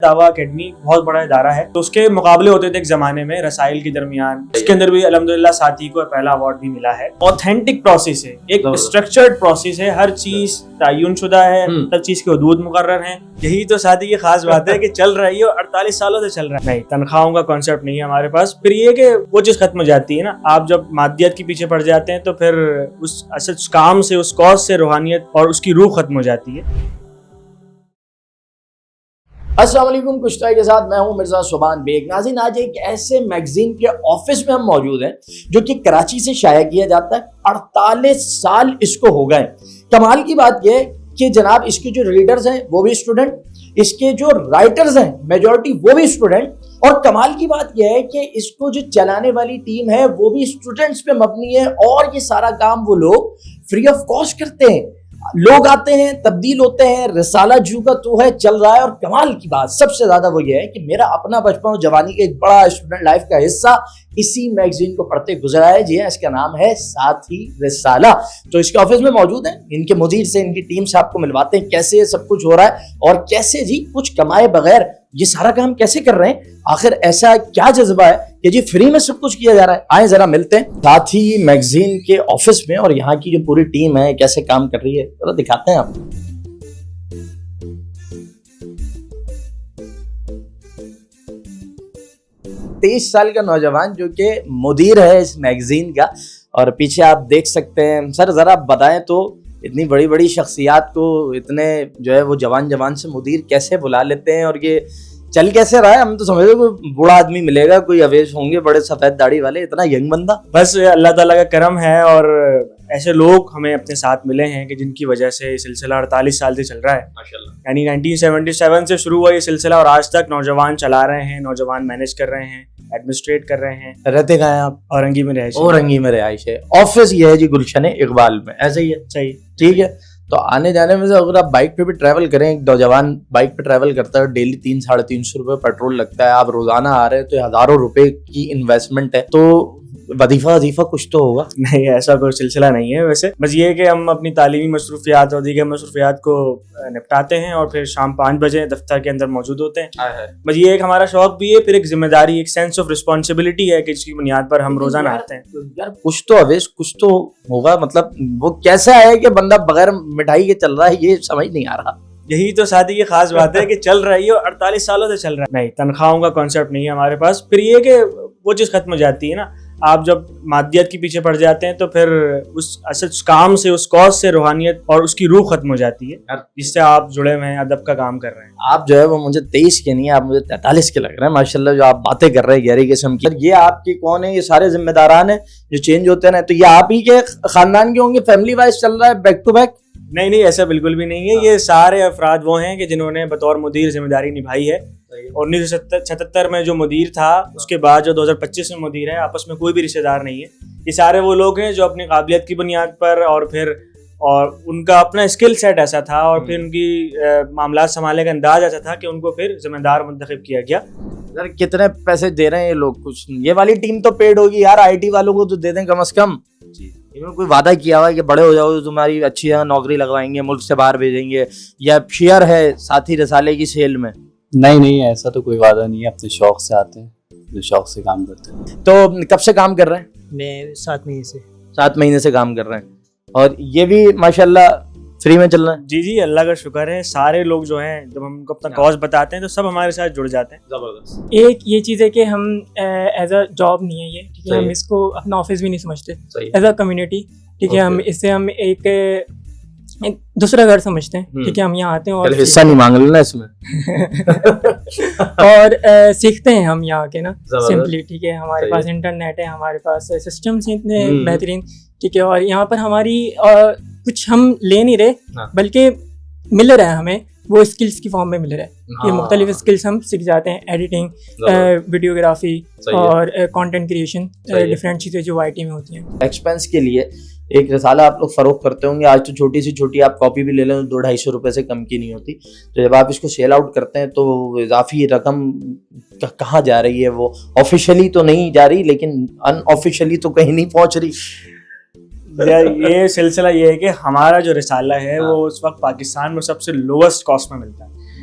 دعویٰ اکیڈمی بہت بڑا ادارہ ہے، تو اس کے مقابلے ہوتے تھے ایک زمانے میں رسائل کے درمیان. اس کے اندر بھی الحمدللہ ساتھی کو پہلا ایوارڈ بھی ملا ہے. اوتھینٹک پروسیس ہے، ایک اسٹرکچرڈ پروسیس ہے، ہر چیز تعین شدہ ہے، ہر چیز کے حدود مقرر ہیں. یہی تو ساتھی کی خاص بات ہے کہ چل رہی ہے، 48 سالوں سے چل رہا ہے. نہیں، تنخواہوں کا کانسیپٹ نہیں ہے ہمارے پاس. پھر یہ کہ وہ چیز ختم ہو جاتی ہے نا، آپ جب مادیت کے پیچھے پڑ جاتے ہیں تو پھر اس اصل کام سے، اس کاز سے روحانیت اور اس کی روح ختم ہو جاتی ہے. السلام علیکم، کشتائی کے ساتھ میں ہوں مرزا سبحان بیگ. ناظرین، آج ایک ایسے میگزین کے آفس میں ہم موجود ہیں جو کہ کراچی سے شائع کیا جاتا ہے. 48 سال اس کو ہو گئے. کمال کی بات یہ ہے کہ جناب اس کے جو ریڈرز ہیں وہ بھی اسٹوڈنٹ، اس کے جو رائٹرز ہیں میجورٹی وہ بھی اسٹوڈنٹ، اور کمال کی بات یہ ہے کہ اس کو جو چلانے والی ٹیم ہے وہ بھی اسٹوڈنٹس پہ مبنی ہے، اور یہ سارا کام وہ لوگ فری آف کاسٹ کرتے ہیں. لوگ آتے ہیں، تبدیل ہوتے ہیں، رسالہ جو کا تو ہے چل رہا ہے. اور کمال کی بات سب سے زیادہ وہ یہ ہے کہ میرا اپنا بچپن اور جوانی کا ایک بڑا اسٹوڈنٹ لائف کا حصہ اسی میگزین کو پڑھتے گزرا ہے. جی ہاں، اس کا نام ہے ساتھی رسالہ. تو اس کے آفس میں موجود ہیں، ان کے مدیر سے، ان کی ٹیم سے آپ کو ملواتے ہیں کیسے یہ سب کچھ ہو رہا ہے اور کیسے جی کچھ کمائے بغیر یہ سارا کام کیسے کر رہے ہیں. آخر ایسا کیا جذبہ ہے کہ جی فری میں سب کچھ کیا جا رہا ہے. آئیں ذرا ملتے ہیں ساتھی میگزین کے آفس میں، اور یہاں کی جو پوری ٹیم ہے کیسے کام کر رہی ہے ذرا دکھاتے ہیں آپ. 23 سال کا نوجوان جو کہ مدیر ہے اس میگزین کا، اور پیچھے آپ دیکھ سکتے ہیں. سر ذرا بتائیں تو اتنی بڑی بڑی شخصیات کو اتنے جو ہے وہ جوان سے مدیر کیسے بلا لیتے ہیں، اور یہ چل کیسے رہا ہے؟ ہم تو سمجھتے کوئی بوڑھا آدمی ملے گا، کوئی اویش ہوں گے بڑے سفید داڑھی والے، اتنا ینگ بندہ. بس اللہ تعالیٰ کا کرم ہے، اور ایسے لوگ ہمیں اپنے ساتھ ملے ہیں کہ جن کی وجہ سے یہ سلسلہ 48 سال سے چل رہا ہے. ماشاءاللہ. یعنی 1977 سے شروع ہوا یہ سلسلہ، اور آج تک نوجوان چلا رہے ہیں، نوجوان مینیج کر رہے ہیں، ایڈمنسٹریٹ کر رہے ہیں. رہتے کہاں ہیں آپ؟ اورنگی میں رہائش. اورنگی میں رہائش ہے. آفس یہ ہے جی گلشن اقبال میں، ایسے ہی ہے؟ صحیح. ٹھیک ہے. تو آنے جانے میں سے اگر آپ بائک پہ بھی ٹریول کریں، ایک نوجوان بائک پہ ٹریول کرتا ہے، ڈیلی 300-350 روپے پیٹرول لگتا ہے، آپ روزانہ آ رہے ہیں تو یہ ہزاروں روپے کی انویسٹمنٹ ہے. تو وظیفہ کچھ تو ہوگا. نہیں، ایسا کوئی سلسلہ نہیں ہے. ویسے بس یہ کہ ہم اپنی تعلیمی مصروفیات اور دیگر مصروفیات کو نپٹاتے ہیں، اور پھر شام 5 بجے دفتر کے اندر موجود ہوتے ہیں. بس یہ ایک ہمارا شوق بھی ہے، پھر ایک ذمہ داری، ایک سینس آف رسپانسبلٹی ہے کہ جس کی بنیاد پر ہم روزانہ آتے ہیں. یار کچھ تو اویس کچھ تو ہوگا، مطلب وہ کیسا ہے کہ بندہ بغیر مٹھائی کے چل رہا ہے، یہ سمجھ نہیں آ رہا. یہی تو ساتھی کی خاص بات ہے کہ چل رہی ہے، 48 سالوں سے چل رہا ہے. نہیں، تنخواہوں کا کانسیپٹ نہیں ہے ہمارے پاس. پھر یہ کہ وہ چیز ختم ہو جاتی ہے نا، آپ جب مادیت کے پیچھے پڑ جاتے ہیں تو پھر اس اصل کام سے، اس کاز سے روحانیت اور اس کی روح ختم ہو جاتی ہے جس سے آپ جڑے ہوئے ہیں، ادب کا کام کر رہے ہیں. آپ جو ہے وہ مجھے 23 کے نہیں ہے، آپ مجھے 43 کے لگ رہے ہیں ماشاءاللہ. جو آپ باتیں کر رہے ہیں گہری قسم کی. یہ آپ کے کون ہیں؟ یہ سارے ذمہ داران ہیں جو چینج ہوتے ہیں. تو یہ آپ ہی کے خاندان کے ہوں گے؟ فیملی وائز چل رہا ہے بیک ٹو بیک؟ نہیں، ایسا بالکل بھی نہیں ہے. یہ سارے افراد وہ ہیں کہ جنہوں نے بطور مدیر ذمہ داری نبھائی ہے. 1977 میں جو مدیر تھا، اس کے بعد جو 2025 میں مدیر ہے، آپس میں کوئی بھی رشتہ دار نہیں ہے. یہ سارے وہ لوگ ہیں جو اپنی قابلیت کی بنیاد پر، اور ان کا اپنا اسکل سیٹ ایسا تھا، اور پھر ان کی معاملات سنبھالنے کا انداز ایسا تھا کہ ان کو پھر ذمہ دار منتخب کیا گیا. یار کتنے پیسے دے رہے ہیں یہ لوگ؟ کچھ یہ والی ٹیم تو پیڈ ہوگی یار. آئی ٹی والوں کو تو دے دیں کم از کم. انہوں نے کوئی وعدہ کیا ہوا ہے کہ بڑے ہو جاؤ تمہاری اچھی نوکری لگوائیں گے، ملک سے باہر بھیجیں گے، یا شیئر ہے ساتھی رسالے کی سیل میں؟ نہیں، ایسا تو کوئی وعدہ نہیں ہے. اپنے شوق سے آتے ہیں، جو شوق سے کام کرتے ہیں. تو کب سے کام کر رہے ہیں؟ میں 7 مہینے سے. 7 مہینے سے کام کر رہے ہیں، اور یہ بھی ماشاءاللہ فری میں چل رہا ہے؟ جی، اللہ کا شکر ہے. سارے لوگ جو ہیں جب ہم کو اپنا کاز بتاتے ہیں تو سب ہمارے ساتھ جڑ جاتے ہیں. زبردست. ایک یہ چیز ہے کہ ہم ایز اے جاب نہیں ہے یہ، ٹھیک ہے، ہم اس کو اپنا آفس بھی نہیں سمجھتے، ایز اے کمیونٹی، ٹھیک ہے. ہم اس سے ہم ایک دوسرا گھر سمجھتے ہیں، ٹھیک ہے. ہم یہاں آتے ہیں اور حصہ نہیں مانگ لینا اس میں اور سیکھتے ہیں ہم یہاں کے نا سمپلی، ٹھیک ہے. ہمارے پاس انٹرنیٹ ہے، ہمارے پاس سسٹمس اتنے بہترین، ٹھیک ہے. اور یہاں پر ہماری کچھ ہم لے نہیں رہے، بلکہ مل رہا ہے ہمیں وہ اسکلس کی فارم میں مل رہا ہے. یہ مختلف اسکلس ہم سیکھ جاتے ہیں، ایڈیٹنگ، ویڈیوگرافی اور کانٹینٹ کریشن، ڈفرینٹ چیزیں جو آئی ٹی میں ہوتی ہیں. ایکسپینس کے لیے ایک رسالہ آپ لوگ فروخت کرتے ہوں گے. آج تو چھوٹی سی چھوٹی آپ کاپی بھی لے لیں تو 200-250 روپے سے کم کی نہیں ہوتی. تو جب آپ اس کو سیل آؤٹ کرتے ہیں تو اضافی رقم کہاں جا رہی ہے؟ وہ آفیشلی تو نہیں جا رہی، لیکن ان آفیشلی تو کہیں نہیں پہنچ رہی. یہ سلسلہ یہ ہے کہ ہمارا جو رسالہ ہے وہ اس وقت پاکستان میں سب سے لووسٹ کاسٹ میں ملتا ہے.